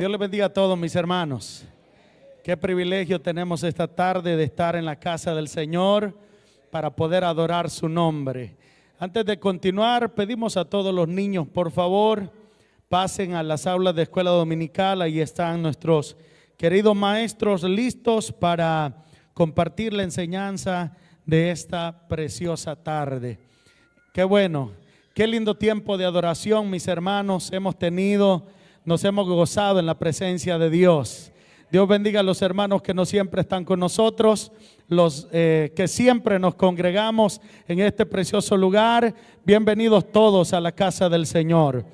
Dios les bendiga a todos mis hermanos. Qué privilegio tenemos esta tarde de estar en la casa del Señor para poder adorar su nombre. Antes de continuar, pedimos a todos los niños, por favor, pasen a las aulas de escuela dominical. Ahí están nuestros queridos maestros listos para compartir la enseñanza de esta preciosa tarde. Qué bueno, qué lindo tiempo de adoración, mis hermanos, hemos tenido. Nos hemos gozado en la presencia de Dios. Dios bendiga a los hermanos que no siempre están con nosotros, los que siempre nos congregamos en este precioso lugar. Bienvenidos todos a la casa del Señor.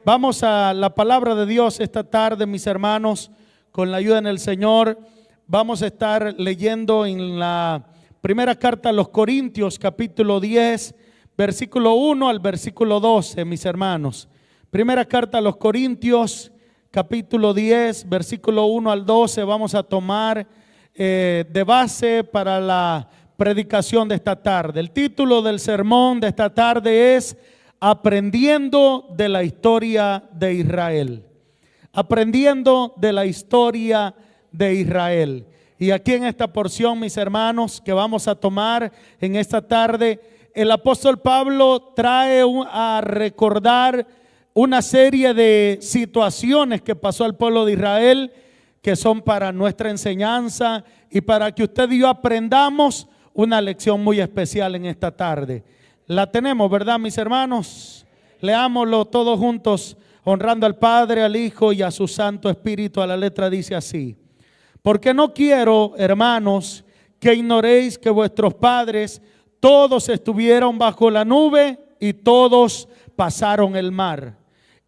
Vamos a la palabra de Dios esta tarde, mis hermanos, con la ayuda en el Señor. Vamos a estar leyendo en la primera carta a los Corintios, capítulo 10, versículo 1 al versículo 12, mis hermanos. Primera carta a los Corintios, capítulo 10, versículo 1 al 12, vamos a tomar de base para la predicación de esta tarde. El título del sermón de esta tarde es Aprendiendo de la historia de Israel. Aprendiendo de la historia de Israel. Y aquí en esta porción, mis hermanos, que vamos a tomar en esta tarde, el apóstol Pablo trae a recordar una serie de situaciones que pasó al pueblo de Israel, que son para nuestra enseñanza y para que usted y yo aprendamos una lección muy especial en esta tarde. La tenemos, ¿verdad, mis hermanos? Leámoslo todos juntos, honrando al Padre, al Hijo y a su Santo Espíritu. A la letra dice así: porque no quiero, hermanos, que ignoréis que vuestros padres todos estuvieron bajo la nube y todos pasaron el mar.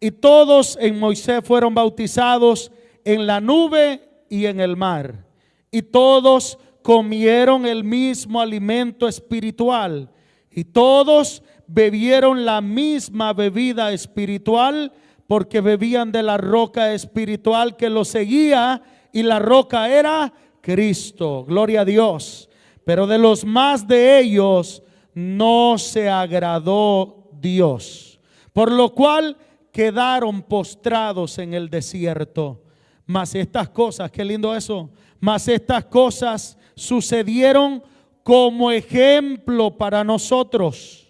Y todos en Moisés fueron bautizados en la nube y en el mar. Y todos comieron el mismo alimento espiritual. Y todos bebieron la misma bebida espiritual, porque bebían de la roca espiritual que los seguía, y la roca era Cristo. Gloria a Dios. Pero de los más de ellos no se agradó Dios, por lo cual quedaron postrados en el desierto. Mas estas cosas, qué lindo eso, mas estas cosas sucedieron como ejemplo para nosotros,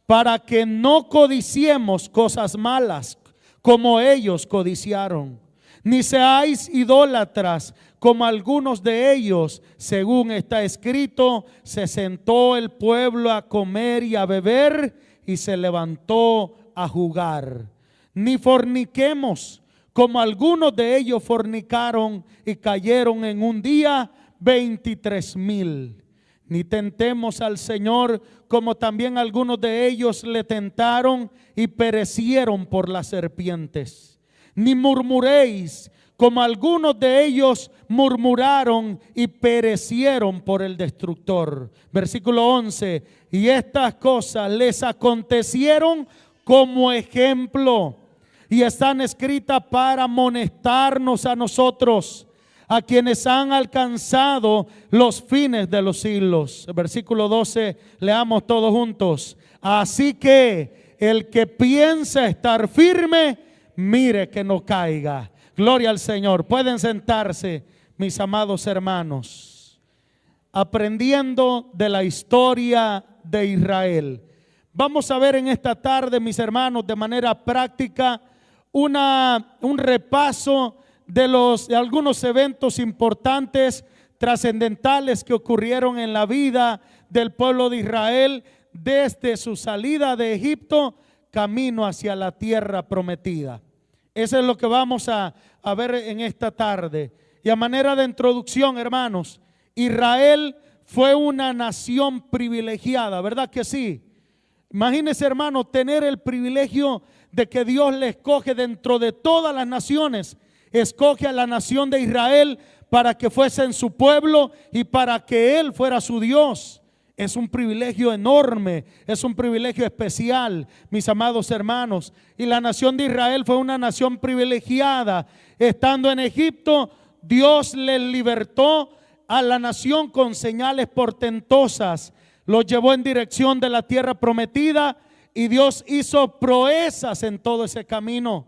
para que no codiciemos cosas malas como ellos codiciaron, ni seáis idólatras como algunos de ellos. Según está escrito, se sentó el pueblo a comer y a beber, y se levantó a jugar. Ni forniquemos como algunos de ellos fornicaron y cayeron en un día 23,000. Ni tentemos al Señor como también algunos de ellos le tentaron y perecieron por las serpientes. Ni murmuréis como algunos de ellos murmuraron y perecieron por el destructor. Versículo 11: y estas cosas les acontecieron como ejemplo, y están escritas para amonestarnos a nosotros, a quienes han alcanzado los fines de los siglos. Versículo 12, leamos todos juntos. Así que el que piensa estar firme, mire que no caiga. Gloria al Señor. Pueden sentarse, mis amados hermanos. Aprendiendo de la historia de Israel. Vamos a ver en esta tarde, mis hermanos, de manera práctica un repaso de algunos eventos importantes, trascendentales que ocurrieron en la vida del pueblo de Israel desde su salida de Egipto camino hacia la tierra prometida. Eso es lo que vamos a ver en esta tarde. Y a manera de introducción, hermanos, Israel fue una nación privilegiada, ¿verdad que sí? Imagínense, hermano, tener el privilegio de que Dios le escoge dentro de todas las naciones. Escoge a la nación de Israel para que fuesen su pueblo y para que Él fuera su Dios. Es un privilegio enorme, es un privilegio especial, mis amados hermanos. Y la nación de Israel fue una nación privilegiada. Estando en Egipto, Dios les libertó a la nación con señales portentosas. Los llevó en dirección de la tierra prometida y Dios hizo proezas en todo ese camino.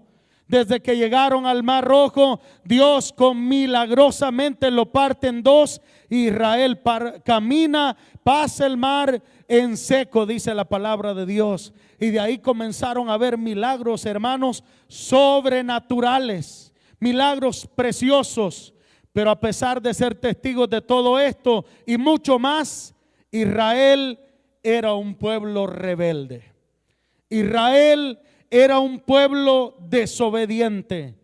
Desde que llegaron al Mar Rojo, Dios milagrosamente lo parte en dos. Israel camina, pasa el mar en seco, dice la palabra de Dios. Y de ahí comenzaron a haber milagros, hermanos, sobrenaturales, milagros preciosos. Pero a pesar de ser testigos de todo esto y mucho más, Israel era un pueblo rebelde. Israel era un pueblo desobediente.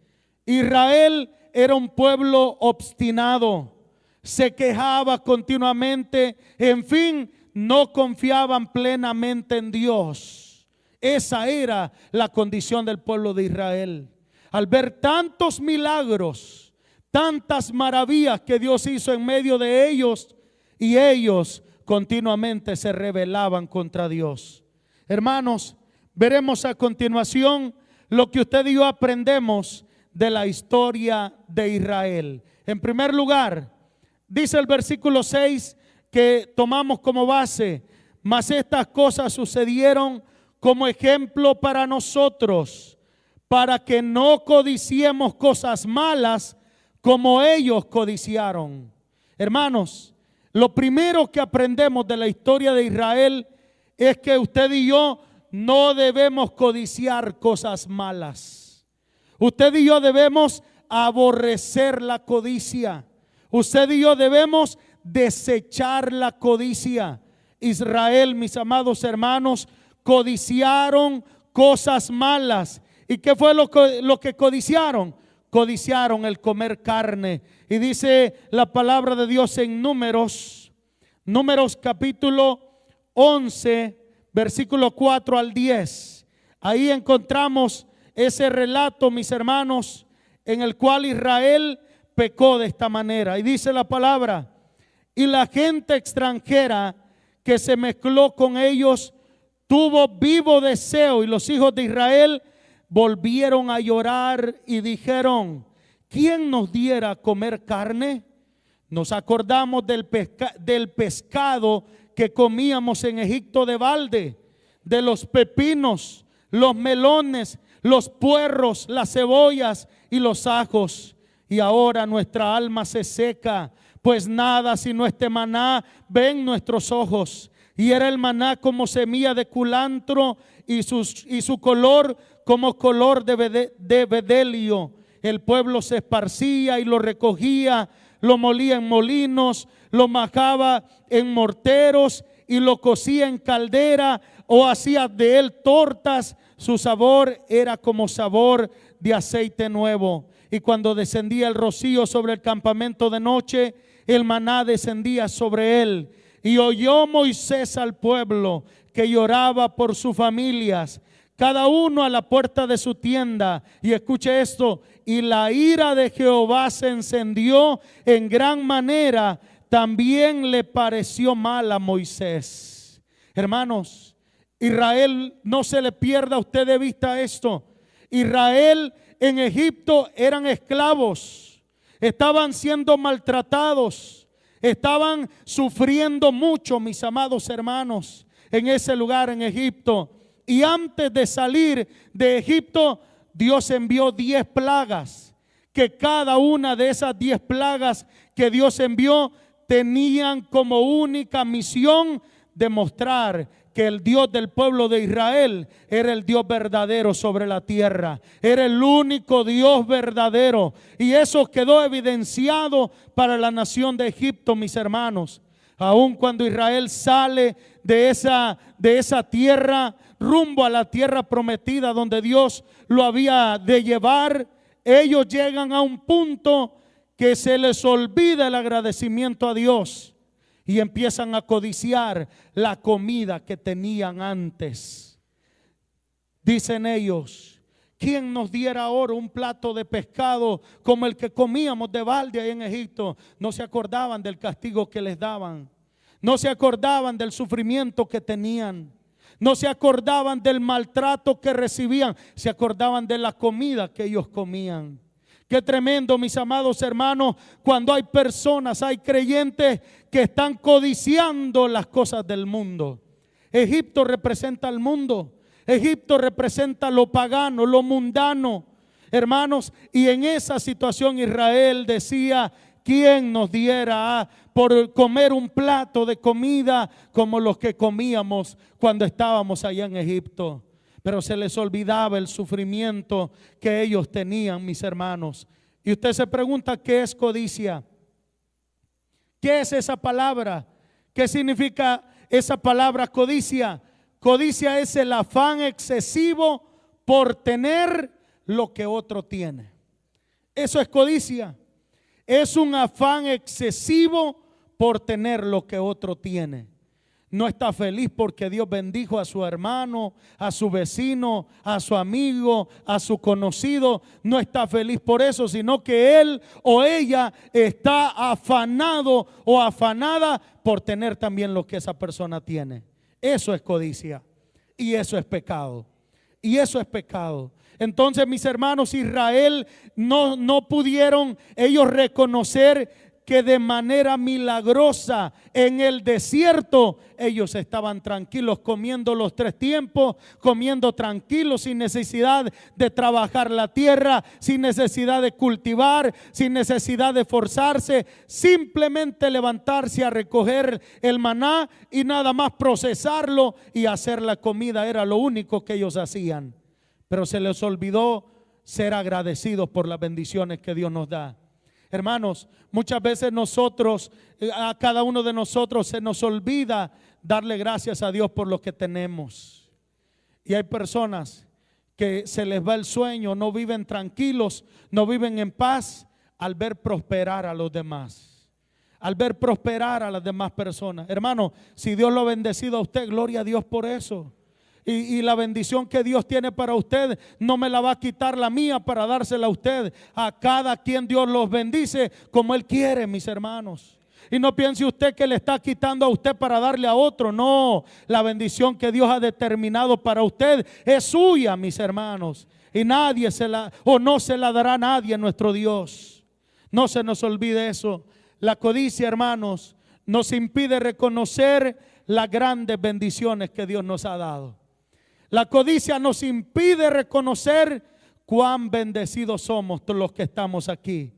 Israel era un pueblo obstinado. Se quejaba continuamente. En fin, no confiaban plenamente en Dios. Esa era la condición del pueblo de Israel. Al ver tantos milagros, tantas maravillas que Dios hizo en medio de ellos, y ellos continuamente se rebelaban contra Dios. Hermanos, veremos a continuación lo que usted y yo aprendemos de la historia de Israel. En primer lugar, dice el versículo 6 que tomamos como base: mas estas cosas sucedieron como ejemplo para nosotros, para que no codiciemos cosas malas como ellos codiciaron. Hermanos, lo primero que aprendemos de la historia de Israel es que usted y yo no debemos codiciar cosas malas. Usted y yo debemos aborrecer la codicia. Usted y yo debemos desechar la codicia. Israel, mis amados hermanos, codiciaron cosas malas. ¿Y qué fue lo que codiciaron? Codiciaron el comer carne. Y dice la palabra de Dios en Números capítulo 11, versículo 4 al 10. Ahí encontramos ese relato, mis hermanos, en el cual Israel pecó de esta manera. Y dice la palabra: y la gente extranjera que se mezcló con ellos tuvo vivo deseo, y los hijos de Israel volvieron a llorar y dijeron: ¿quién nos diera a comer carne? Nos acordamos del pescado que comíamos en Egipto de balde, de los pepinos, los melones, los puerros, las cebollas y los ajos. Y ahora nuestra alma se seca, pues nada sino este maná ven nuestros ojos. Y era el maná como semilla de culantro, y su color como color de bedelio. El pueblo se esparcía y lo recogía, lo molía en molinos, lo majaba en morteros y lo cocía en caldera, o hacía de él tortas. Su sabor era como sabor de aceite nuevo. Y cuando descendía el rocío sobre el campamento de noche, el maná descendía sobre él. Y oyó Moisés al pueblo que lloraba por sus familias, cada uno a la puerta de su tienda. Y escuche esto: y la ira de Jehová se encendió en gran manera, también le pareció mal a Moisés. Hermanos, Israel, no se le pierda a usted de vista esto. Israel en Egipto eran esclavos, estaban siendo maltratados, estaban sufriendo mucho, mis amados hermanos, en ese lugar en Egipto. Y antes de salir de Egipto, Dios envió 10 plagas, que cada una de esas 10 plagas que Dios envió tenían como única misión demostrar que el Dios del pueblo de Israel era el Dios verdadero sobre la tierra, era el único Dios verdadero. Y eso quedó evidenciado para la nación de Egipto, mis hermanos. Aun cuando Israel sale de esa tierra rumbo a la tierra prometida donde Dios lo había de llevar, ellos llegan a un punto que se les olvida el agradecimiento a Dios y empiezan a codiciar la comida que tenían antes. Dicen ellos: ¿quién nos diera ahora un plato de pescado como el que comíamos de balde ahí en Egipto? No se acordaban del castigo que les daban, no se acordaban del sufrimiento que tenían, no se acordaban del maltrato que recibían, se acordaban de la comida que ellos comían. Qué tremendo, mis amados hermanos, cuando hay personas, hay creyentes que están codiciando las cosas del mundo. Egipto representa al mundo, Egipto representa lo pagano, lo mundano. hermanos, y en esa situación Israel decía: ¿quién nos diera por comer un plato de comida como los que comíamos cuando estábamos allá en Egipto? Pero se les olvidaba el sufrimiento que ellos tenían, mis hermanos. Y usted se pregunta, ¿qué es codicia? ¿Qué es esa palabra? ¿Qué significa esa palabra codicia? Codicia es el afán excesivo por tener lo que otro tiene. Eso es codicia. Es un afán excesivo por tener lo que otro tiene. No está feliz porque Dios bendijo a su hermano, a su vecino, a su amigo, a su conocido. No está feliz por eso, sino que él o ella está afanado o afanada por tener también lo que esa persona tiene. Eso es codicia y eso es pecado. Y eso es pecado. Entonces, mis hermanos, Israel no pudieron ellos reconocer que de manera milagrosa en el desierto ellos estaban tranquilos, comiendo los 3 tiempos, comiendo tranquilos, sin necesidad de trabajar la tierra, sin necesidad de cultivar, sin necesidad de esforzarse, simplemente levantarse a recoger el maná y nada más procesarlo y hacer la comida. Era lo único que ellos hacían. Pero se les olvidó ser agradecidos por las bendiciones que Dios nos da. Hermanos, muchas veces nosotros, a cada uno de nosotros se nos olvida darle gracias a Dios por lo que tenemos. Y hay personas que se les va el sueño, no viven tranquilos, no viven en paz al ver prosperar a los demás, al ver prosperar a las demás personas. Hermano, si Dios lo ha bendecido a usted, gloria a Dios por eso. Y la bendición que Dios tiene para usted no me la va a quitar la mía para dársela a usted. A cada quien Dios los bendice como Él quiere, mis hermanos. Y no piense usted que le está quitando a usted para darle a otro. No, la bendición que Dios ha determinado para usted es suya, mis hermanos. Y nadie no se la dará a nadie, nuestro Dios. No se nos olvide eso. La codicia, hermanos, nos impide reconocer las grandes bendiciones que Dios nos ha dado. La codicia nos impide reconocer cuán bendecidos somos los que estamos aquí.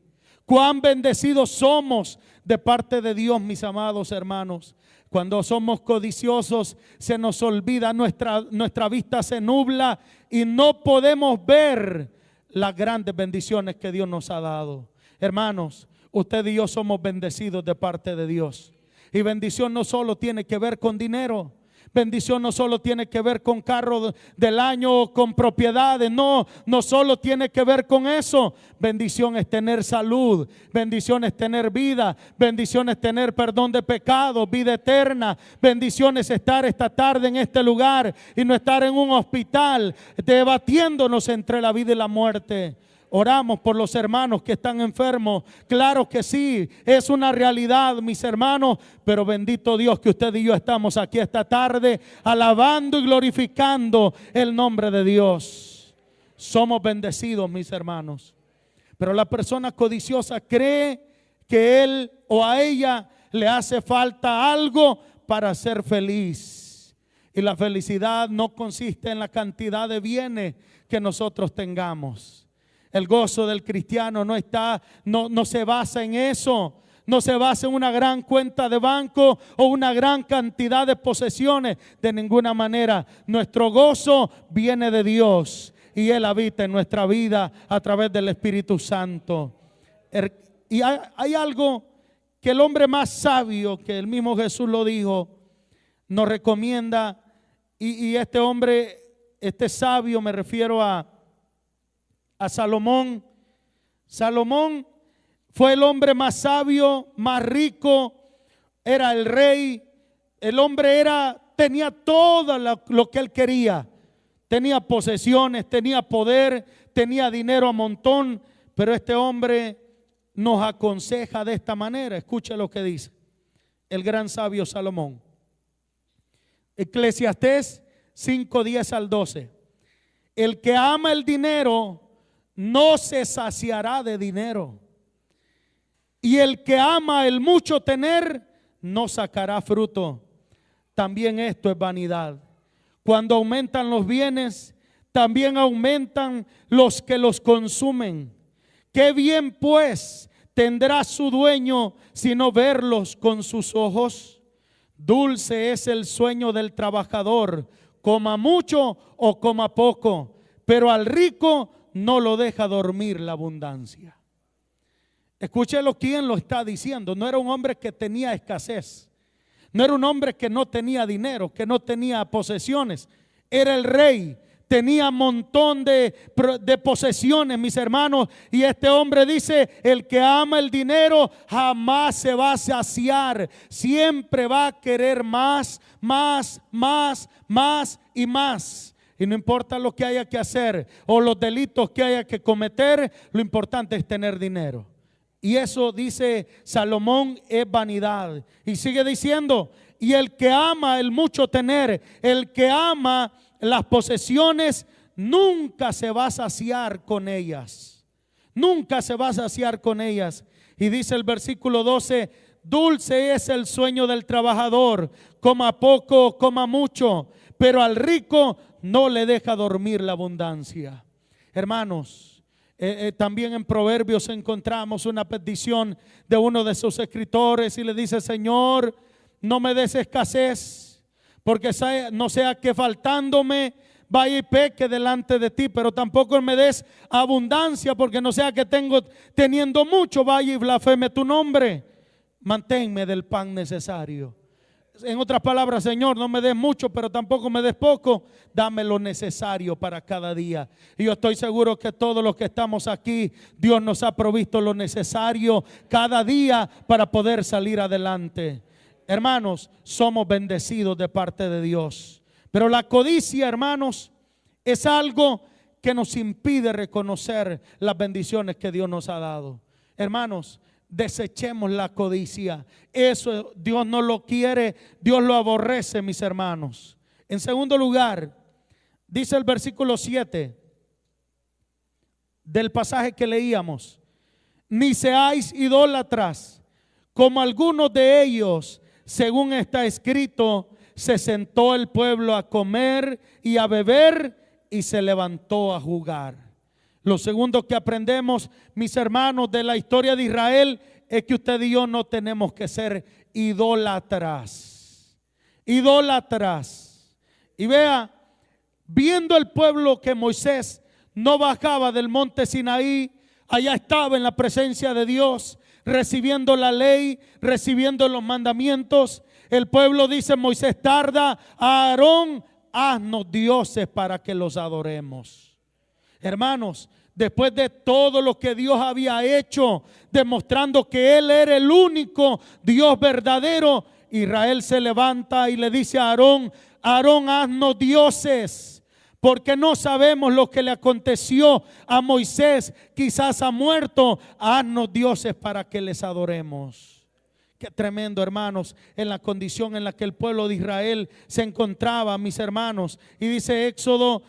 Cuán bendecidos somos de parte de Dios, mis amados hermanos. Cuando somos codiciosos se nos olvida, nuestra vista se nubla y no podemos ver las grandes bendiciones que Dios nos ha dado. Hermanos, usted y yo somos bendecidos de parte de Dios. Y bendición no solo tiene que ver con dinero. Bendición no solo tiene que ver con carro del año, con propiedades. No solo tiene que ver con eso. Bendición es tener salud. Bendición es tener vida. Bendición es tener perdón de pecados, vida eterna. Bendición es estar esta tarde en este lugar y no estar en un hospital debatiéndonos entre la vida y la muerte. Oramos por los hermanos que están enfermos. Claro que sí, es una realidad, mis hermanos. Pero bendito Dios que usted y yo estamos aquí esta tarde alabando y glorificando el nombre de Dios. Somos bendecidos, mis hermanos. Pero la persona codiciosa cree que él o a ella le hace falta algo para ser feliz. Y la felicidad no consiste en la cantidad de bienes que nosotros tengamos. El gozo del cristiano no se basa en eso. No se basa en una gran cuenta de banco o una gran cantidad de posesiones. De ninguna manera. Nuestro gozo viene de Dios y Él habita en nuestra vida a través del Espíritu Santo. Y hay algo que el hombre más sabio, que el mismo Jesús lo dijo, nos recomienda. Y este hombre, este sabio, me refiero a Salomón. Salomón fue el hombre más sabio, más rico, era el rey. El hombre tenía todo lo que él quería. Tenía posesiones, tenía poder, tenía dinero a montón. Pero este hombre nos aconseja de esta manera. Escuche lo que dice el gran sabio Salomón. Eclesiastés 5:10 al 12. El que ama el dinero no se saciará de dinero, y el que ama el mucho tener no sacará fruto. También esto es vanidad. Cuando aumentan los bienes, también aumentan los que los consumen. Qué bien pues tendrá su dueño si no verlos con sus ojos. Dulce es el sueño del trabajador, coma mucho o coma poco, pero al rico no lo deja dormir la abundancia. Escúchelo quién lo está diciendo. No era un hombre que tenía escasez, no era un hombre que no tenía dinero, que no tenía posesiones. Era el rey, tenía un montón de posesiones, mis hermanos. Y este hombre dice: el que ama el dinero jamás se va a saciar, siempre va a querer más, más, más, más y más. Y no importa lo que haya que hacer o los delitos que haya que cometer, lo importante es tener dinero. Y eso, dice Salomón, es vanidad. Y sigue diciendo: y el que ama el mucho tener, el que ama las posesiones, nunca se va a saciar con ellas. Nunca se va a saciar con ellas. Y dice el versículo 12: dulce es el sueño del trabajador, coma poco o coma mucho, pero al rico no le deja dormir la abundancia. Hermanos, también en Proverbios encontramos una petición de uno de sus escritores y le dice: Señor, no me des escasez, porque no sea que faltándome vaya y peque delante de ti, pero tampoco me des abundancia, porque no sea que teniendo mucho vaya y blasfeme tu nombre. Manténme del pan necesario. En otras palabras: Señor, no me des mucho, pero tampoco me des poco. Dame lo necesario para cada día. Y yo estoy seguro que todos los que estamos aquí, Dios nos ha provisto lo necesario cada día para poder salir adelante. Hermanos, somos bendecidos de parte de Dios. Pero la codicia, hermanos, es algo que nos impide reconocer las bendiciones que Dios nos ha dado. Hermanos, desechemos la codicia. Eso Dios no lo quiere, Dios lo aborrece, mis hermanos. En segundo lugar, dice el versículo 7 del pasaje que leíamos: ni seáis idólatras, como algunos de ellos, según está escrito, se sentó el pueblo a comer y a beber y se levantó a jugar. Lo segundo que aprendemos, mis hermanos, de la historia de Israel es que usted y yo no tenemos que ser idólatras. Idólatras. Y vea, viendo el pueblo que Moisés no bajaba del monte Sinaí, allá estaba en la presencia de Dios, recibiendo la ley, recibiendo los mandamientos. El pueblo dice: Moisés tarda, a Aarón, haznos dioses para que los adoremos. Hermanos, después de todo lo que Dios había hecho, demostrando que Él era el único Dios verdadero, Israel se levanta y le dice a Aarón: Aarón, haznos dioses, porque no sabemos lo que le aconteció a Moisés, quizás ha muerto, haznos dioses para que les adoremos. Qué tremendo, hermanos, en la condición en la que el pueblo de Israel se encontraba, mis hermanos. Y dice Éxodo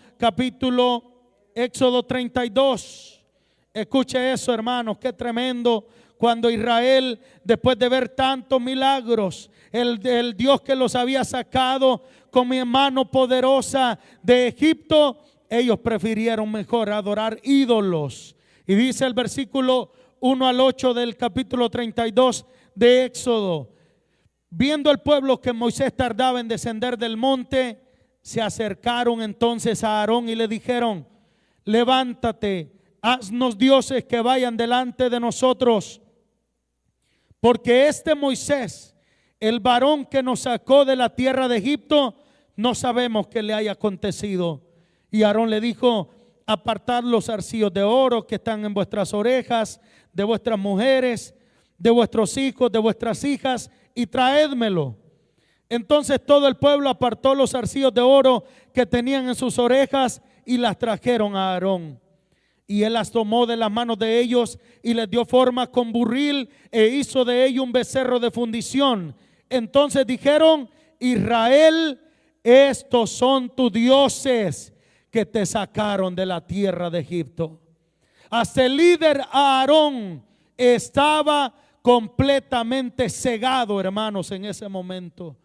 32, escuche eso, hermanos, qué tremendo. Cuando Israel, después de ver tantos milagros, el Dios que los había sacado con mi mano poderosa de Egipto, ellos prefirieron mejor adorar ídolos. Y dice el versículo 1 al 8 del capítulo 32 de Éxodo: viendo el pueblo que Moisés tardaba en descender del monte, se acercaron entonces a Aarón y le dijeron: levántate, haznos dioses que vayan delante de nosotros, porque este Moisés, el varón que nos sacó de la tierra de Egipto, no sabemos qué le haya acontecido. Y Aarón le dijo: apartad los zarcillos de oro que están en vuestras orejas, de vuestras mujeres, de vuestros hijos, de vuestras hijas, y traédmelo. Entonces todo el pueblo apartó los zarcillos de oro que tenían en sus orejas y las trajeron a Aarón. Y él las tomó de las manos de ellos y les dio forma con burril e hizo de ello un becerro de fundición. Entonces dijeron: Israel, estos son tus dioses que te sacaron de la tierra de Egipto. Hasta el líder Aarón estaba completamente cegado, hermanos, en ese momento.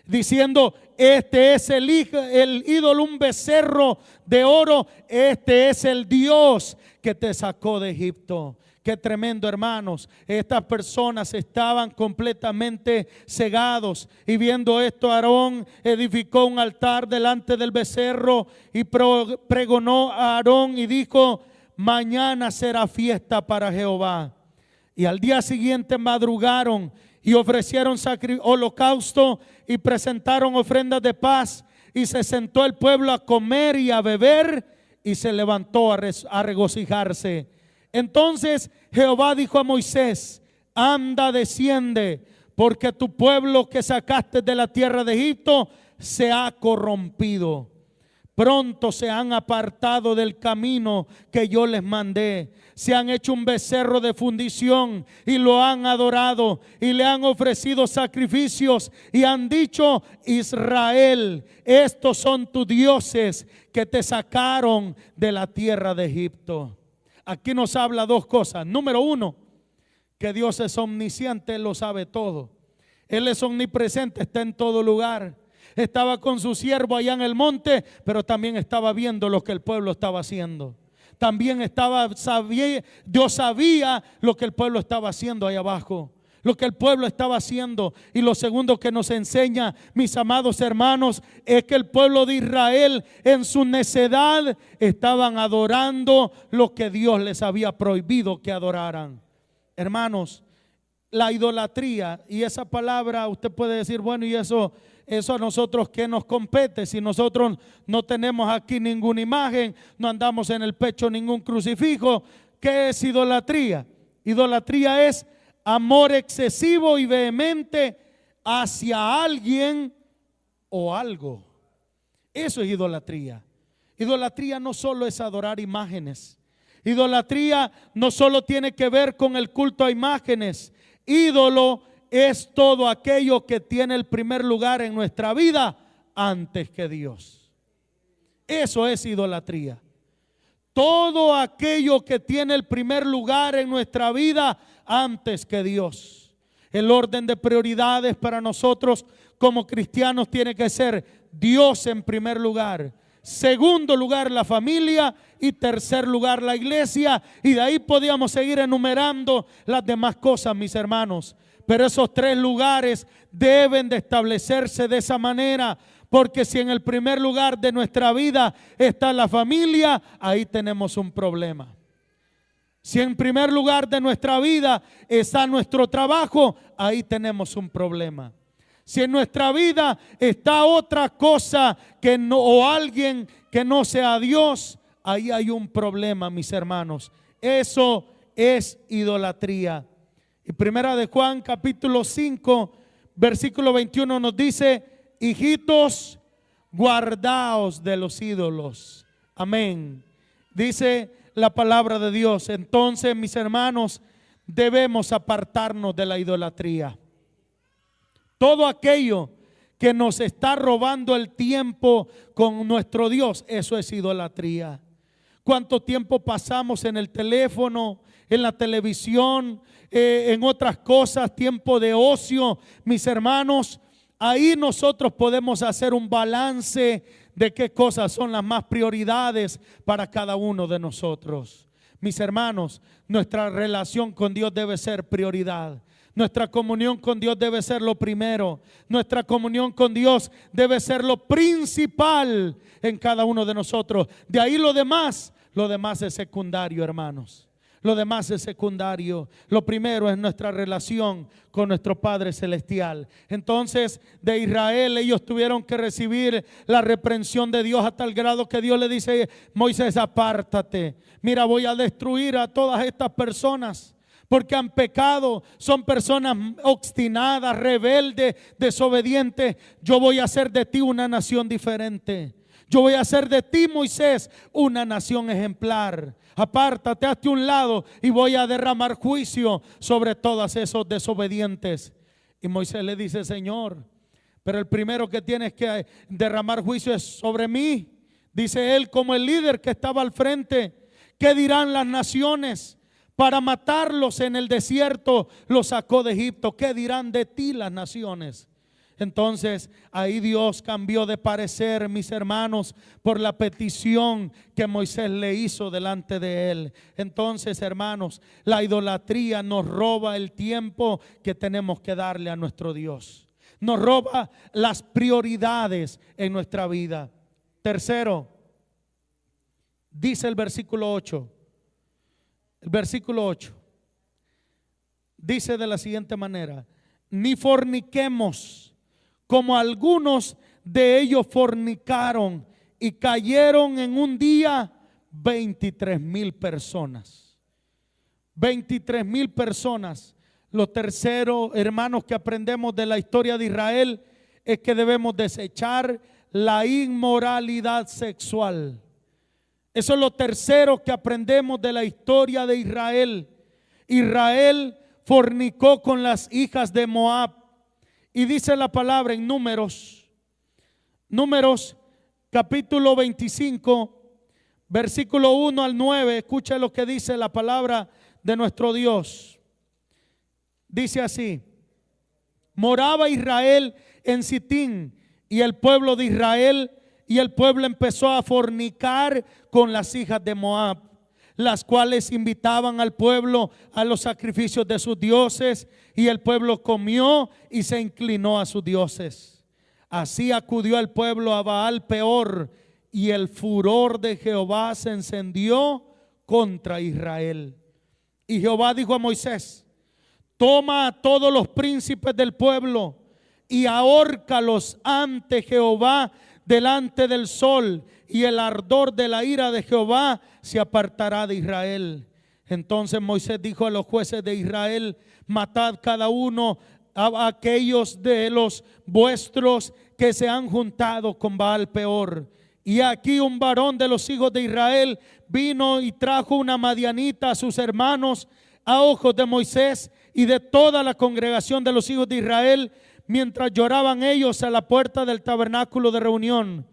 diciendo: este es el ídolo, un becerro de oro, este es el Dios que te sacó de Egipto. Qué tremendo, hermanos. Estas personas estaban completamente cegados, y viendo esto, Aarón edificó un altar delante del becerro y pregonó a Aarón y dijo: mañana será fiesta para Jehová. Y al día siguiente madrugaron y ofrecieron holocausto y presentaron ofrendas de paz, y se sentó el pueblo a comer y a beber, y se levantó a regocijarse. Entonces Jehová dijo a Moisés: anda, desciende, porque tu pueblo que sacaste de la tierra de Egipto se ha corrompido. Pronto se han apartado del camino que yo les mandé. Se han hecho un becerro de fundición y lo han adorado, y le han ofrecido sacrificios, y han dicho: Israel, estos son tus dioses que te sacaron de la tierra de Egipto. Aquí nos habla dos cosas. Número uno, que Dios es omnisciente, Él lo sabe todo. Él es omnipresente, está en todo lugar. Estaba con su siervo allá en el monte, pero también estaba viendo lo que el pueblo estaba haciendo. También Dios sabía lo que el pueblo estaba haciendo ahí abajo, lo que el pueblo estaba haciendo. Y lo segundo que nos enseña, mis amados hermanos, es que el pueblo de Israel en su necedad estaban adorando lo que Dios les había prohibido que adoraran. Hermanos, la idolatría, y esa palabra usted puede decir: bueno, y eso a nosotros ¿qué nos compete? Si nosotros no tenemos aquí ninguna imagen, no andamos en el pecho ningún crucifijo. ¿Qué es idolatría? Idolatría es amor excesivo y vehemente hacia alguien o algo. Eso es idolatría. Idolatría no solo es adorar imágenes. Idolatría no solo tiene que ver con el culto a imágenes. Ídolo es todo aquello que tiene el primer lugar en nuestra vida antes que Dios. Eso es idolatría. Todo aquello que tiene el primer lugar en nuestra vida antes que Dios. El orden de prioridades para nosotros como cristianos tiene que ser Dios en primer lugar, segundo lugar la familia, y tercer lugar la iglesia. Y de ahí podíamos seguir enumerando las demás cosas, mis hermanos. Pero esos tres lugares deben de establecerse de esa manera, porque si en el primer lugar de nuestra vida está la familia, ahí tenemos un problema. Si en primer lugar de nuestra vida está nuestro trabajo, ahí tenemos un problema. Si en nuestra vida está otra cosa que no, o alguien que no sea Dios, ahí hay un problema, mis hermanos. Eso es idolatría. Y primera de Juan capítulo 5 versículo 21 nos dice: hijitos, guardaos de los ídolos. Amén. Dice la palabra de Dios. Entonces, mis hermanos, debemos apartarnos de la idolatría. Todo aquello que nos está robando el tiempo con nuestro Dios, eso es idolatría. ¿Cuánto tiempo pasamos en el teléfono, en la televisión, en otras cosas, tiempo de ocio? Mis hermanos, ahí nosotros podemos hacer un balance de qué cosas son las más prioridades para cada uno de nosotros. Mis hermanos, nuestra relación con Dios debe ser prioridad. Nuestra comunión con Dios debe ser lo primero. Nuestra comunión con Dios debe ser lo principal en cada uno de nosotros. De ahí lo demás es secundario, hermanos. Lo demás es secundario. Lo primero es nuestra relación con nuestro Padre Celestial. Entonces, de Israel ellos tuvieron que recibir la reprensión de Dios a tal grado que Dios le dice: Moisés, apártate. Mira, voy a destruir a todas estas personas porque han pecado. Son personas obstinadas, rebeldes, desobedientes. Yo voy a hacer de ti una nación diferente. Yo voy a hacer de ti, Moisés, una nación ejemplar. Apártate, hazte un lado y voy a derramar juicio sobre todos esos desobedientes. Y Moisés le dice: Señor, pero el primero que tienes que derramar juicio es sobre mí. Dice él, como el líder que estaba al frente. ¿Qué dirán las naciones? Para matarlos en el desierto los sacó de Egipto. ¿Qué dirán de ti las naciones? Entonces ahí Dios cambió de parecer, mis hermanos, por la petición que Moisés le hizo delante de él. Entonces, hermanos, la idolatría nos roba el tiempo que tenemos que darle a nuestro Dios. Nos roba las prioridades en nuestra vida. Tercero, dice el versículo 8. El versículo 8 dice de la siguiente manera: ni forniquemos, como algunos de ellos fornicaron y cayeron en un día 23,000 personas. 23,000 personas. Lo tercero, hermanos, que aprendemos de la historia de Israel es que debemos desechar la inmoralidad sexual. Eso es lo tercero que aprendemos de la historia de Israel. Israel fornicó con las hijas de Moab. Y dice la palabra en Números capítulo 25, versículo 1 al 9. Escucha lo que dice la palabra de nuestro Dios. Dice así: moraba Israel en Sitín, y el pueblo de Israel y el pueblo empezó a fornicar con las hijas de Moab, las cuales invitaban al pueblo a los sacrificios de sus dioses, y el pueblo comió y se inclinó a sus dioses. Así acudió el pueblo a Baal Peor, y el furor de Jehová se encendió contra Israel. Y Jehová dijo a Moisés: toma a todos los príncipes del pueblo y ahórcalos ante Jehová delante del sol, y el ardor de la ira de Jehová se apartará de Israel. Entonces Moisés dijo a los jueces de Israel: matad cada uno a aquellos de los vuestros que se han juntado con Baal Peor. Y aquí un varón de los hijos de Israel vino y trajo una madianita a sus hermanos a ojos de Moisés y de toda la congregación de los hijos de Israel, mientras lloraban ellos a la puerta del tabernáculo de reunión.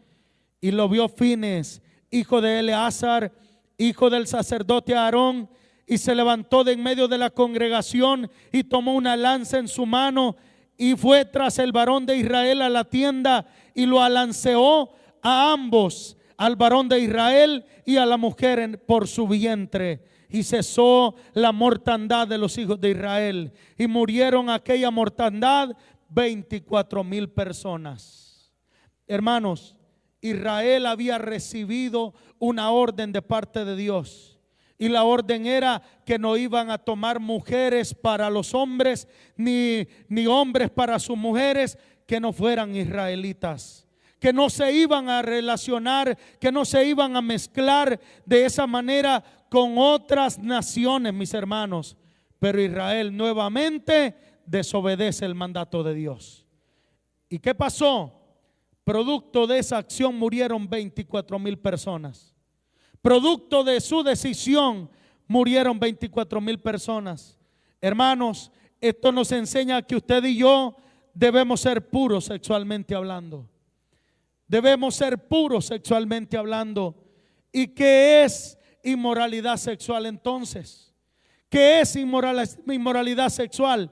Y lo vio Fines, hijo de Eleazar, hijo del sacerdote Aarón, y se levantó de en medio de la congregación y tomó una lanza en su mano y fue tras el varón de Israel a la tienda y lo alanceó a ambos, al varón de Israel y a la mujer por su vientre. Y cesó la mortandad de los hijos de Israel, y murieron aquella mortandad 24,000 personas. Hermanos, Israel había recibido una orden de parte de Dios, y la orden era que no iban a tomar mujeres para los hombres, ni hombres para sus mujeres que no fueran israelitas, que no se iban a relacionar, que no se iban a mezclar de esa manera con otras naciones, mis hermanos. Pero Israel nuevamente desobedece el mandato de Dios. ¿Y qué pasó? Producto de esa acción murieron 24,000 personas. Producto de su decisión murieron 24,000 personas. Hermanos, esto nos enseña que usted y yo debemos ser puros sexualmente hablando. Debemos ser puros sexualmente hablando. ¿Y qué es inmoralidad sexual entonces? ¿Qué es inmoralidad sexual?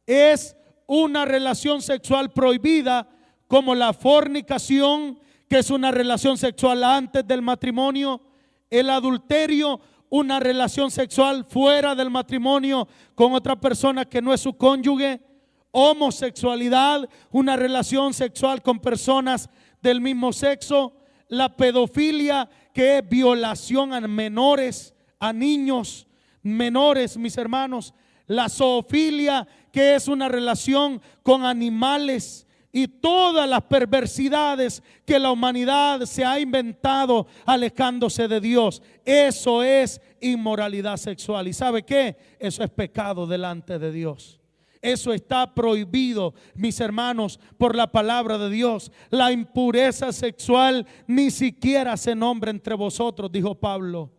Es una relación sexual prohibida, como la fornicación, que es una relación sexual antes del matrimonio; el adulterio, una relación sexual fuera del matrimonio con otra persona que no es su cónyuge; homosexualidad, una relación sexual con personas del mismo sexo; la pedofilia, que es violación a menores, a niños menores, mis hermanos; la zoofilia, que es una relación con animales; y todas las perversidades que la humanidad se ha inventado alejándose de Dios. Eso es inmoralidad sexual. ¿Y sabe qué? Eso es pecado delante de Dios. Eso está prohibido, mis hermanos, por la palabra de Dios. La impureza sexual ni siquiera se nombra entre vosotros, dijo Pablo.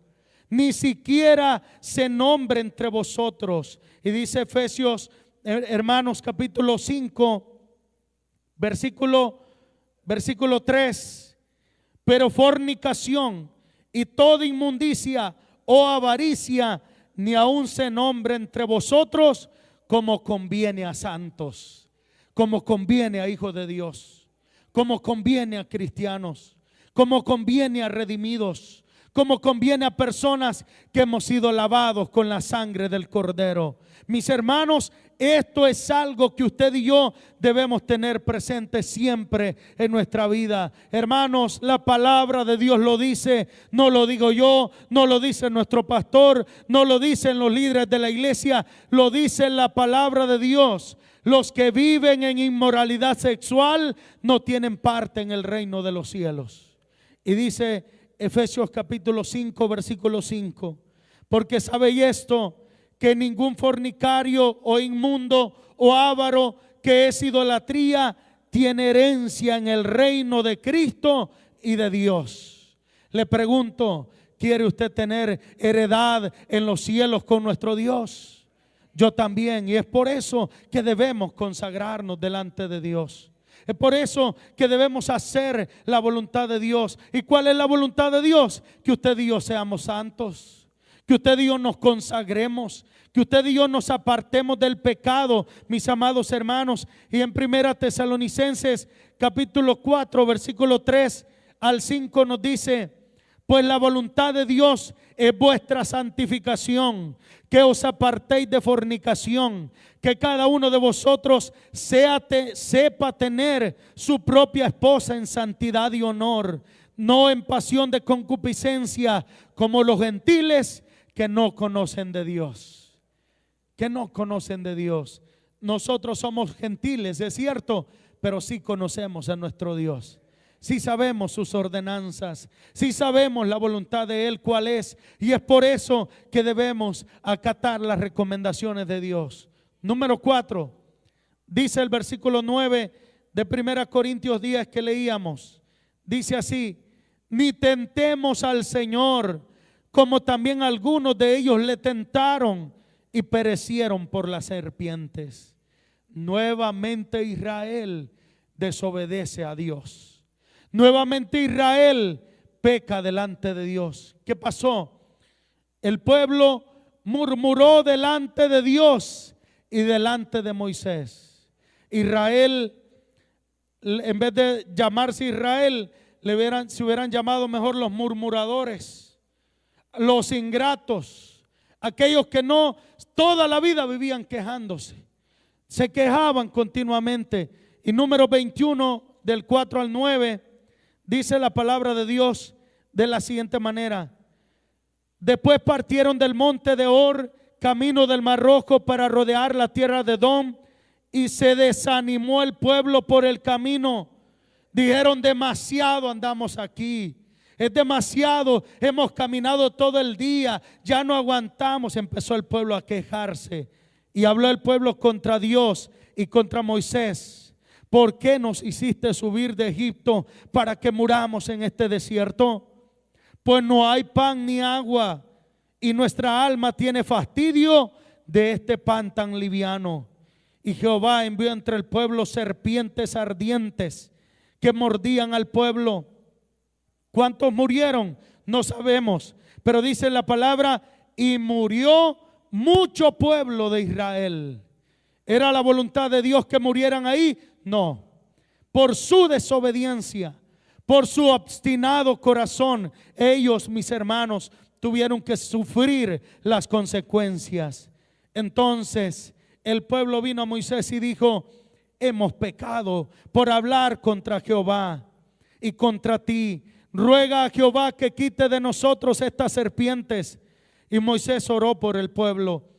Ni siquiera se nombra entre vosotros. Y dice Efesios, hermanos, capítulo 5, versículo 3: pero fornicación y toda inmundicia o avaricia ni aun se nombre entre vosotros, como conviene a santos. como conviene a hijos de Dios, como conviene a cristianos, como conviene a redimidos, como conviene a personas que hemos sido lavados con la sangre del Cordero. Mis hermanos, esto es algo que usted y yo debemos tener presente siempre en nuestra vida. Hermanos, la palabra de Dios lo dice, no lo digo yo, no lo dice nuestro pastor, no lo dicen los líderes de la iglesia, lo dice la palabra de Dios. Los que viven en inmoralidad sexual no tienen parte en el reino de los cielos. Y dice Efesios capítulo 5, versículo 5, porque sabéis esto, que ningún fornicario o inmundo o avaro, que es idolatría, tiene herencia en el reino de Cristo y de Dios. Le pregunto, ¿quiere usted tener heredad en los cielos con nuestro Dios? Yo también, y es por eso que debemos consagrarnos delante de Dios. Es por eso que debemos hacer la voluntad de Dios. ¿Y cuál es la voluntad de Dios? Que usted y yo seamos santos, que usted y yo nos consagremos, que usted y yo nos apartemos del pecado, mis amados hermanos. Y en 1 Tesalonicenses capítulo 4, versículo 3 al 5 nos dice: pues la voluntad de Dios es vuestra santificación, que os apartéis de fornicación, que cada uno de vosotros sepa tener su propia esposa en santidad y honor, no en pasión de concupiscencia, como los gentiles que no conocen de Dios. Que no conocen de Dios. Nosotros somos gentiles, es cierto, pero sí conocemos a nuestro Dios. Sí sabemos sus ordenanzas, sí sabemos la voluntad de Él cuál es, y es por eso que debemos acatar las recomendaciones de Dios. Número 4, dice el versículo 9 de 1 Corintios 10 que leíamos, dice así: ni tentemos al Señor, como también algunos de ellos le tentaron y perecieron por las serpientes. Nuevamente Israel desobedece a Dios. Nuevamente Israel peca delante de Dios. ¿Qué pasó? El pueblo murmuró delante de Dios y delante de Moisés. Israel, en vez de llamarse Israel, se hubieran llamado mejor los murmuradores, los ingratos, aquellos que no toda la vida vivían quejándose, se quejaban continuamente. Y número 21 del 4 al 9 dice la palabra de Dios de la siguiente manera: después partieron del monte de Hor, camino del Mar Rojo, para rodear la tierra de Edom, y se desanimó el pueblo por el camino. Dijeron: demasiado andamos aquí, es demasiado, hemos caminado todo el día, ya no aguantamos. Empezó el pueblo a quejarse, y habló el pueblo contra Dios y contra Moisés: ¿por qué nos hiciste subir de Egipto para que muramos en este desierto? Pues no hay pan ni agua, y nuestra alma tiene fastidio de este pan tan liviano. Y Jehová envió entre el pueblo serpientes ardientes que mordían al pueblo. ¿Cuántos murieron? No sabemos, pero dice la palabra: y murió mucho pueblo de Israel. ¿Era la voluntad de Dios que murieran ahí? No. Por su desobediencia, por su obstinado corazón, ellos, mis hermanos, tuvieron que sufrir las consecuencias. Entonces el pueblo vino a Moisés y dijo: hemos pecado por hablar contra Jehová y contra ti. Ruega a Jehová que quite de nosotros estas serpientes. Y Moisés oró por el pueblo.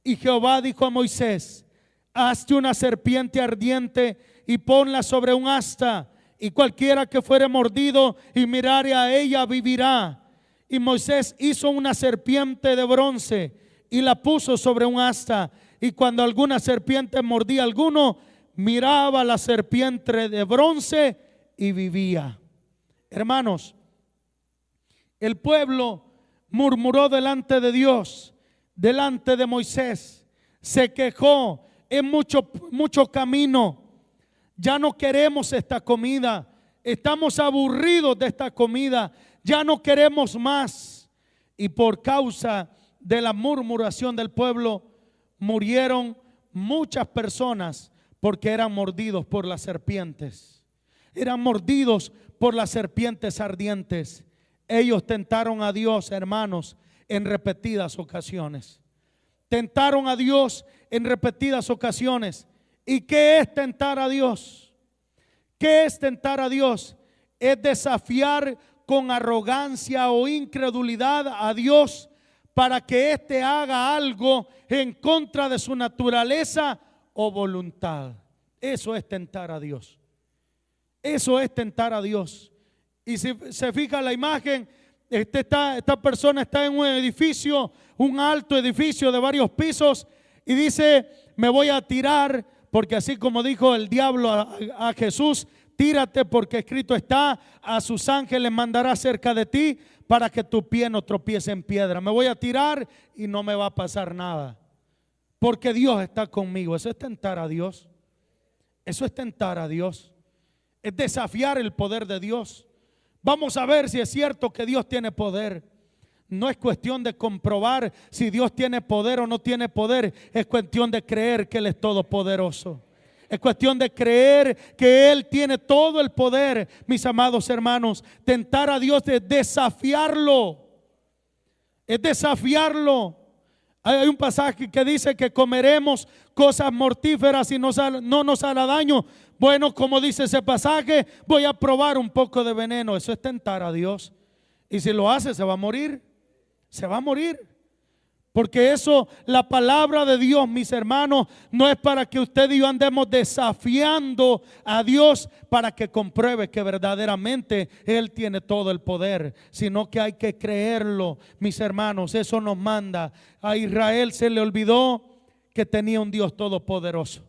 Y Jehová dijo a Moisés: hazte una serpiente ardiente y ponla sobre un asta, y cualquiera que fuere mordido y mirare a ella vivirá. Y Moisés hizo una serpiente de bronce y la puso sobre un asta, y cuando alguna serpiente mordía a alguno, miraba la serpiente de bronce y vivía. Hermanos, el pueblo murmuró delante de Dios, delante de Moisés, se quejó: es mucho camino, ya no queremos esta comida, estamos aburridos de esta comida, ya no queremos más. Y por causa de la murmuración del pueblo murieron muchas personas porque eran mordidos por las serpientes. Eran mordidos por las serpientes ardientes. Ellos tentaron a Dios, hermanos, en repetidas ocasiones. Tentaron a Dios en repetidas ocasiones. ¿Y qué es tentar a Dios? ¿Qué es tentar a Dios? Es desafiar con arrogancia o incredulidad a Dios para que éste haga algo en contra de su naturaleza o voluntad. Eso es tentar a Dios. Eso es tentar a Dios. Y si se fija la imagen, esta persona está en un edificio, un alto edificio de varios pisos, y dice: me voy a tirar, porque así como dijo el diablo a Jesús: tírate, porque escrito está, a sus ángeles mandará cerca de ti para que tu pie no tropiece en piedra. Me voy a tirar y no me va a pasar nada, porque Dios está conmigo. Eso es tentar a Dios. Eso es tentar a Dios. Es desafiar el poder de Dios. Vamos a ver si es cierto que Dios tiene poder. No es cuestión de comprobar si Dios tiene poder o no tiene poder. Es cuestión de creer que Él es todopoderoso. Es cuestión de creer que Él tiene todo el poder. Mis amados hermanos, tentar a Dios es desafiarlo. Es desafiarlo. Hay un pasaje que dice que comeremos cosas mortíferas y no nos hará daño. Bueno, como dice ese pasaje, voy a probar un poco de veneno. Eso es tentar a Dios. Y si lo hace, se va a morir. Se va a morir. Porque eso, la palabra de Dios, mis hermanos, no es para que usted y yo andemos desafiando a Dios para que compruebe que verdaderamente Él tiene todo el poder, sino que hay que creerlo, mis hermanos. Eso nos manda. A Israel se le olvidó que tenía un Dios todopoderoso.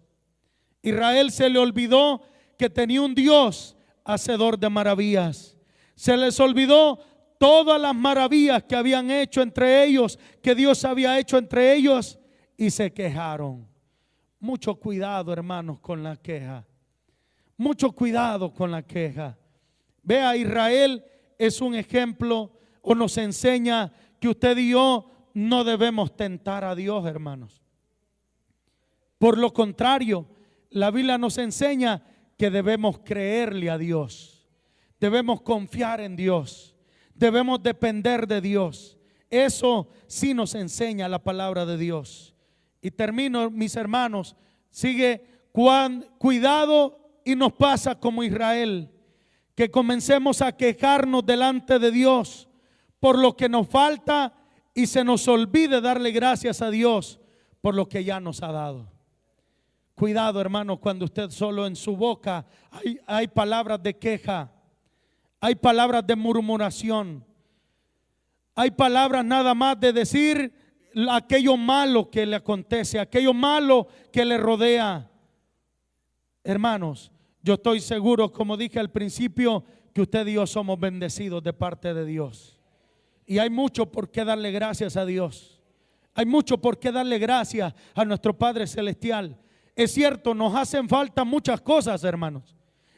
Israel se le olvidó que tenía un Dios hacedor de maravillas. Se les olvidó todas las maravillas que habían hecho entre ellos, que Dios había hecho entre ellos, y se quejaron. Mucho cuidado, hermanos, con la queja. Mucho cuidado con la queja. Vea, Israel es un ejemplo, o nos enseña que usted y yo no debemos tentar a Dios, hermanos. Por lo contrario, la Biblia nos enseña que debemos creerle a Dios. Debemos confiar en Dios. Debemos depender de Dios. Eso sí nos enseña la palabra de Dios. Y termino, mis hermanos. Sigue, cuidado y nos pasa como Israel, que comencemos a quejarnos delante de Dios por lo que nos falta y se nos olvide darle gracias a Dios por lo que ya nos ha dado. Cuidado, hermano, cuando usted solo en su boca hay palabras de queja, hay palabras de murmuración, hay palabras nada más de decir aquello malo que le acontece, aquello malo que le rodea. Hermanos, yo estoy seguro, como dije al principio, que usted y yo somos bendecidos de parte de Dios. Y hay mucho por qué darle gracias a Dios. Hay mucho por qué darle gracias a nuestro Padre Celestial. Es cierto, nos hacen falta muchas cosas, hermanos.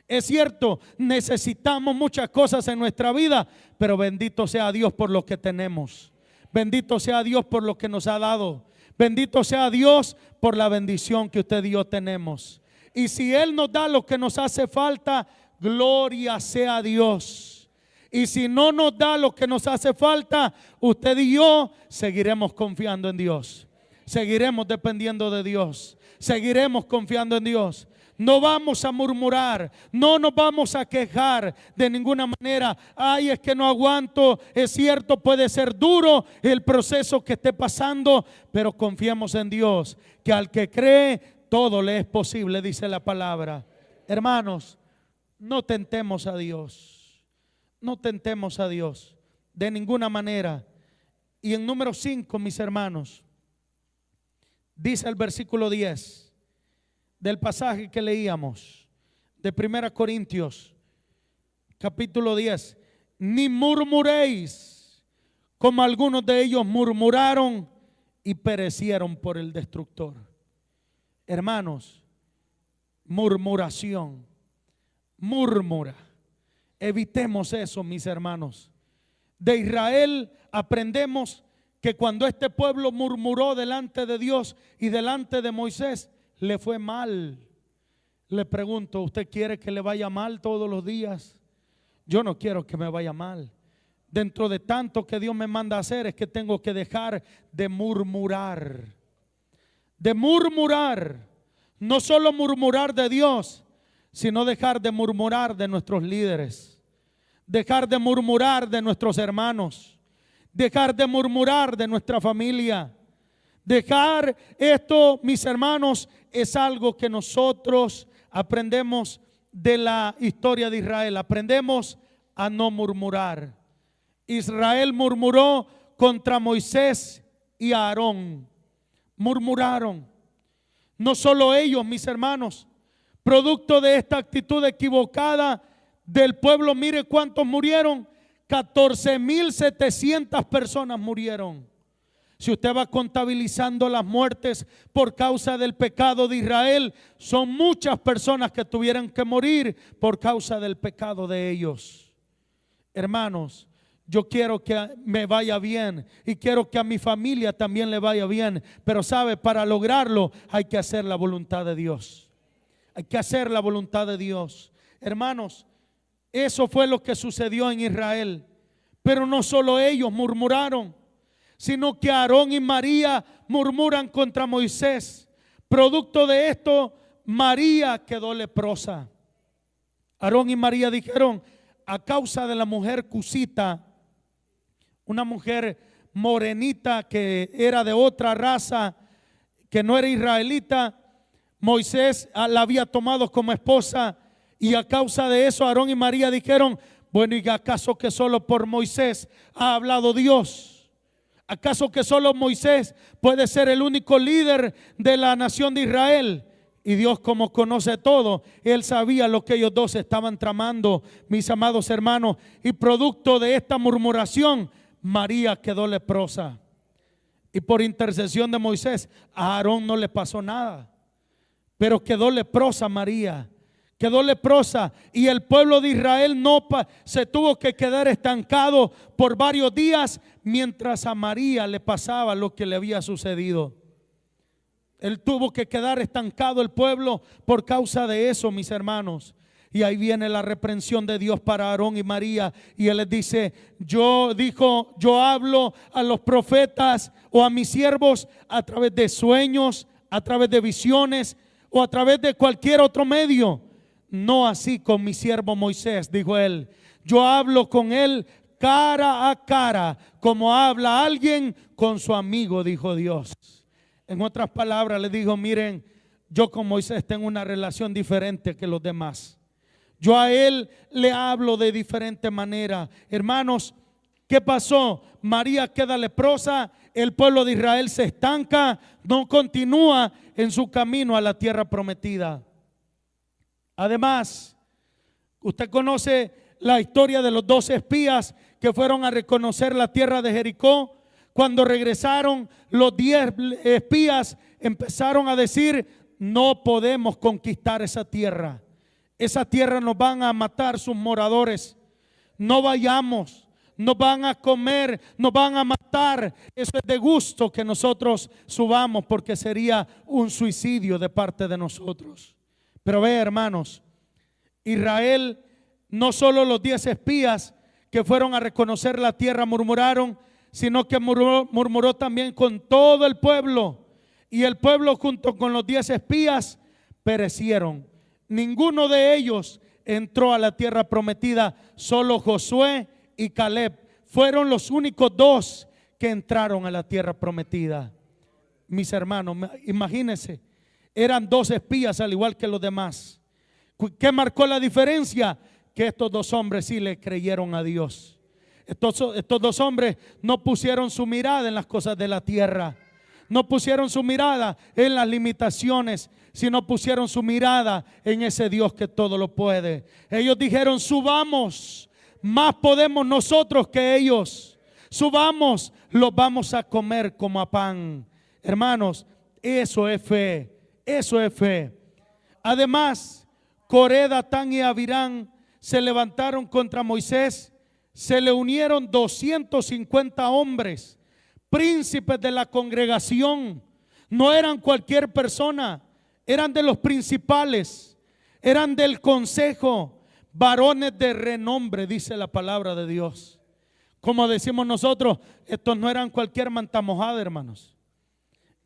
Es cierto, necesitamos muchas cosas en nuestra vida, pero bendito sea Dios por lo que tenemos. Bendito sea Dios por lo que nos ha dado. Bendito sea Dios por la bendición que usted y yo tenemos. Y si Él nos da lo que nos hace falta, gloria sea a Dios. Y si no nos da lo que nos hace falta, usted y yo seguiremos confiando en Dios. Seguiremos dependiendo de Dios. Seguiremos confiando en Dios. No vamos a murmurar, no nos vamos a quejar de ninguna manera. Ay, es que no aguanto. Es cierto, puede ser duro el proceso que esté pasando, pero confiemos en Dios, que al que cree todo le es posible, dice la palabra. Hermanos, no tentemos a Dios. No tentemos a Dios de ninguna manera. Y en número 5, mis hermanos, dice el versículo 10 del pasaje que leíamos de 1 Corintios capítulo 10: ni murmuréis como algunos de ellos murmuraron y perecieron por el destructor. Hermanos, murmuración, murmura. Evitemos eso, mis hermanos. De Israel aprendemos que cuando este pueblo murmuró delante de Dios y delante de Moisés, le fue mal. Le pregunto, ¿usted quiere que le vaya mal todos los días? Yo no quiero que me vaya mal. Dentro de tanto que Dios me manda a hacer es que tengo que dejar de murmurar. De murmurar. No solo murmurar de Dios, sino dejar de murmurar de nuestros líderes. Dejar de murmurar de nuestros hermanos. Dejar de murmurar de nuestra familia. Dejar esto, mis hermanos, es algo que nosotros aprendemos de la historia de Israel. Aprendemos a no murmurar. Israel murmuró contra Moisés y Aarón. Murmuraron. No solo ellos, mis hermanos, producto de esta actitud equivocada del pueblo, mire cuántos murieron. 14,700 personas murieron. Si usted va contabilizando las muertes por causa del pecado de Israel, son muchas personas que tuvieron que morir por causa del pecado de ellos. Hermanos, yo quiero que me vaya bien y quiero que a mi familia también le vaya bien, pero sabe, para lograrlo hay que hacer la voluntad de Dios. Hay que hacer la voluntad de Dios. Hermanos, eso fue lo que sucedió en Israel. Pero no solo ellos murmuraron, sino que Aarón y María murmuran contra Moisés. Producto de esto, María quedó leprosa. Aarón y María dijeron, a causa de la mujer cusita, una mujer morenita que era de otra raza, que no era israelita, Moisés la había tomado como esposa, y a causa de eso Aarón y María dijeron, bueno, ¿y acaso que solo por Moisés ha hablado Dios? ¿Acaso que solo Moisés puede ser el único líder de la nación de Israel? Y Dios, como conoce todo, Él sabía lo que ellos dos estaban tramando, mis amados hermanos. Y producto de esta murmuración, María quedó leprosa. Y por intercesión de Moisés, a Aarón no le pasó nada, pero quedó leprosa María. Quedó leprosa, y el pueblo de Israel se tuvo que quedar estancado por varios días mientras a María le pasaba lo que le había sucedido. Él tuvo que quedar estancado el pueblo por causa de eso, mis hermanos. Y ahí viene la reprensión de Dios para Aarón y María. Y Él les dice, yo hablo a los profetas o a mis siervos a través de sueños, a través de visiones o a través de cualquier otro medio. No así con mi siervo Moisés, dijo él. Yo hablo con él cara a cara, como habla alguien con su amigo, dijo Dios. En otras palabras, le dijo, miren, yo con Moisés tengo una relación diferente que los demás. Yo a él le hablo de diferente manera. Hermanos, ¿qué pasó? María queda leprosa, el pueblo de Israel se estanca, no continúa en su camino a la tierra prometida. Además, usted conoce la historia de los 12 espías que fueron a reconocer la tierra de Jericó. Cuando regresaron, los 10 espías empezaron a decir, no podemos conquistar esa tierra. Esa tierra nos van a matar sus moradores. No vayamos, nos van a comer, nos van a matar. Eso es de gusto que nosotros subamos, porque sería un suicidio de parte de nosotros. Pero ve, hermanos, Israel, no solo los 10 espías que fueron a reconocer la tierra murmuraron, sino que murmuró también con todo el pueblo. Y el pueblo junto con los 10 espías perecieron. Ninguno de ellos entró a la tierra prometida, solo Josué y Caleb fueron los únicos 2 que entraron a la tierra prometida. Mis hermanos, imagínense, eran 2 espías al igual que los demás. ¿Qué marcó la diferencia? Que estos 2 hombres sí le creyeron a Dios. Estos 2 hombres no pusieron su mirada en las cosas de la tierra, no pusieron su mirada en las limitaciones, sino pusieron su mirada en ese Dios que todo lo puede. Ellos dijeron, subamos, más podemos nosotros que ellos. Subamos, los vamos a comer como a pan. Hermanos, eso es fe, eso es fe. Además, Coré, Datán y Abirán se levantaron contra Moisés. Se le unieron 250 hombres, príncipes de la congregación. No eran cualquier persona, eran de los principales. eran del consejo, varones de renombre, dice la palabra de Dios. Como decimos nosotros, estos no eran cualquier mantamojada, hermanos.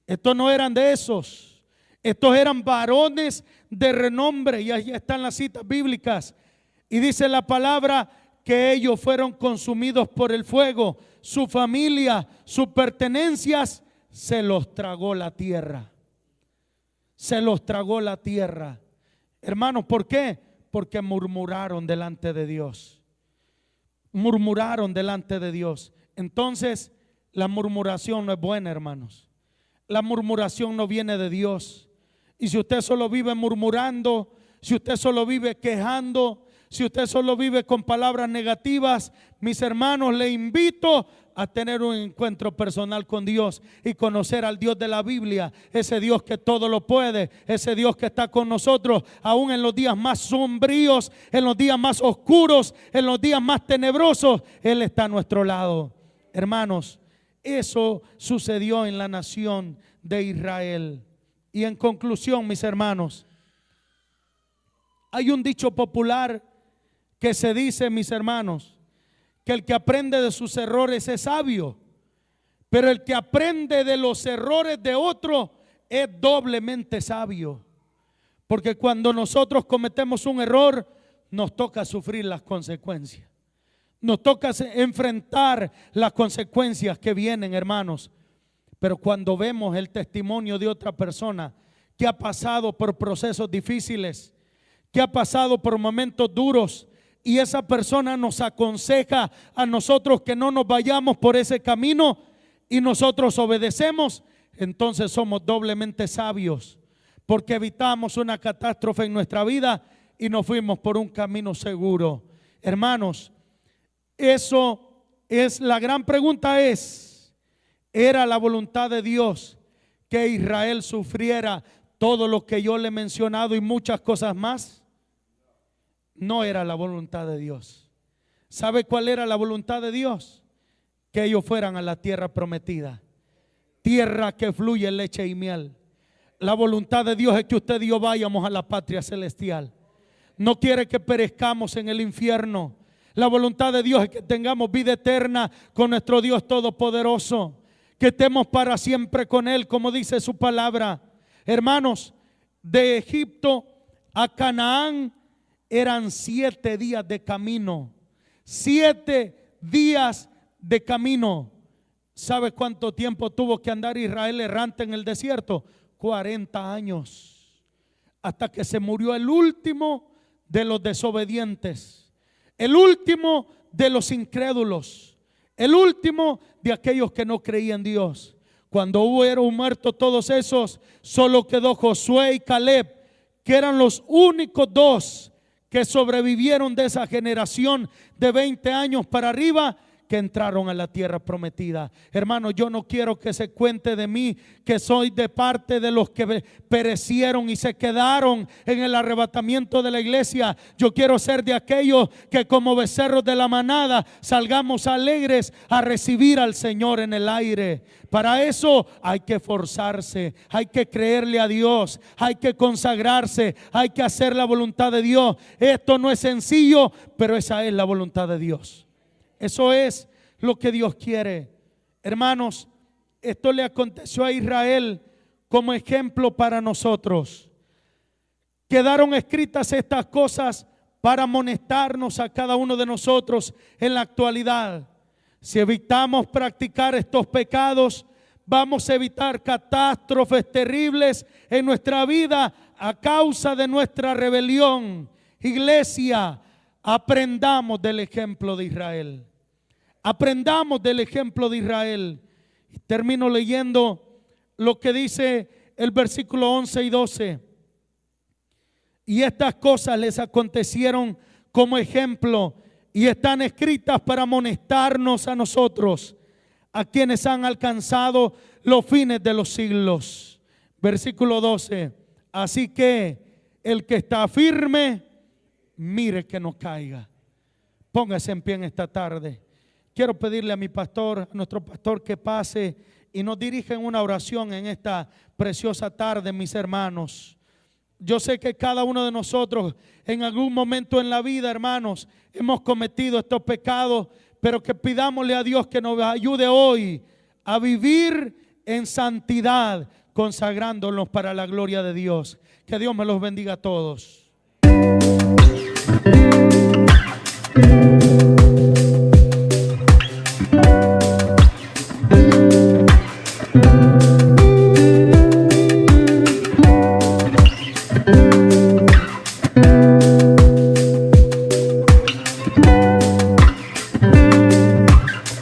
Estos no eran de esos. Estos eran varones de renombre. Y ahí están las citas bíblicas. Y dice la palabra que ellos fueron consumidos por el fuego. Su familia, sus pertenencias, se los tragó la tierra. Se los tragó la tierra. Hermanos, ¿por qué? Porque murmuraron delante de Dios. Murmuraron delante de Dios. Entonces, la murmuración no es buena, hermanos. La murmuración no viene de Dios. Y si usted solo vive murmurando, si usted solo vive quejando, si usted solo vive con palabras negativas, mis hermanos, le invito a tener un encuentro personal con Dios y conocer al Dios de la Biblia, ese Dios que todo lo puede, ese Dios que está con nosotros aún en los días más sombríos, en los días más oscuros, en los días más tenebrosos. Él está a nuestro lado. Hermanos, eso sucedió en la nación de Israel. Y en conclusión, mis hermanos, hay un dicho popular que se dice, mis hermanos, que el que aprende de sus errores es sabio, pero el que aprende de los errores de otro es doblemente sabio. Porque cuando nosotros cometemos un error, nos toca sufrir las consecuencias. Nos toca enfrentar las consecuencias que vienen, hermanos. Pero cuando vemos el testimonio de otra persona que ha pasado por procesos difíciles, que ha pasado por momentos duros, y esa persona nos aconseja a nosotros que no nos vayamos por ese camino y nosotros obedecemos, entonces somos doblemente sabios, porque evitamos una catástrofe en nuestra vida y nos fuimos por un camino seguro. Hermanos, eso es la gran pregunta, ¿era la voluntad de Dios que Israel sufriera todo lo que yo le he mencionado y muchas cosas más? No era la voluntad de Dios. ¿Sabe cuál era la voluntad de Dios? Que ellos fueran a la tierra prometida, tierra que fluye leche y miel. La voluntad de Dios es que usted y yo vayamos a la patria celestial. No quiere que perezcamos en el infierno. La voluntad de Dios es que tengamos vida eterna con nuestro Dios todopoderoso, que estemos para siempre con Él, como dice su palabra. Hermanos, de Egipto a Canaán eran 7 días de camino. 7 días de camino. ¿Sabe cuánto tiempo tuvo que andar Israel errante en el desierto? 40 años. Hasta que se murió el último de los desobedientes, el último de los incrédulos, el último de aquellos que no creían en Dios. Cuando hubieron muerto todos esos, solo quedó Josué y Caleb, que eran los únicos 2 que sobrevivieron de esa generación de 20 años para arriba, que entraron a la tierra prometida. Hermano, yo no quiero que se cuente de mí que soy de parte de los que perecieron y se quedaron en el arrebatamiento de la iglesia. Yo quiero ser de aquellos que como becerros de la manada salgamos alegres a recibir al Señor en el aire. Para eso hay que esforzarse, hay que creerle a Dios, hay que consagrarse, hay que hacer la voluntad de Dios. Esto no es sencillo, pero esa es la voluntad de Dios. Eso es lo que Dios quiere. Hermanos, esto le aconteció a Israel como ejemplo para nosotros. Quedaron escritas estas cosas para amonestarnos a cada uno de nosotros en la actualidad. Si evitamos practicar estos pecados, vamos a evitar catástrofes terribles en nuestra vida a causa de nuestra rebelión. Iglesia, aprendamos del ejemplo de Israel. Aprendamos del ejemplo de Israel. Y termino leyendo lo que dice el versículo 11 y 12. Y estas cosas les acontecieron como ejemplo y están escritas para amonestarnos a nosotros, a quienes han alcanzado los fines de los siglos. Versículo 12. Así que el que está firme, mire que no caiga. Póngase en pie en esta tarde. Quiero pedirle a mi pastor, a nuestro pastor, que pase y nos dirija en una oración en esta preciosa tarde, mis hermanos. Yo sé que cada uno de nosotros en algún momento en la vida, hermanos, hemos cometido estos pecados, pero que pidámosle a Dios que nos ayude hoy a vivir en santidad, consagrándonos para la gloria de Dios. Que Dios me los bendiga a todos.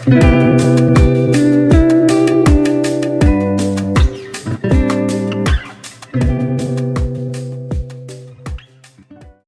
Thank you.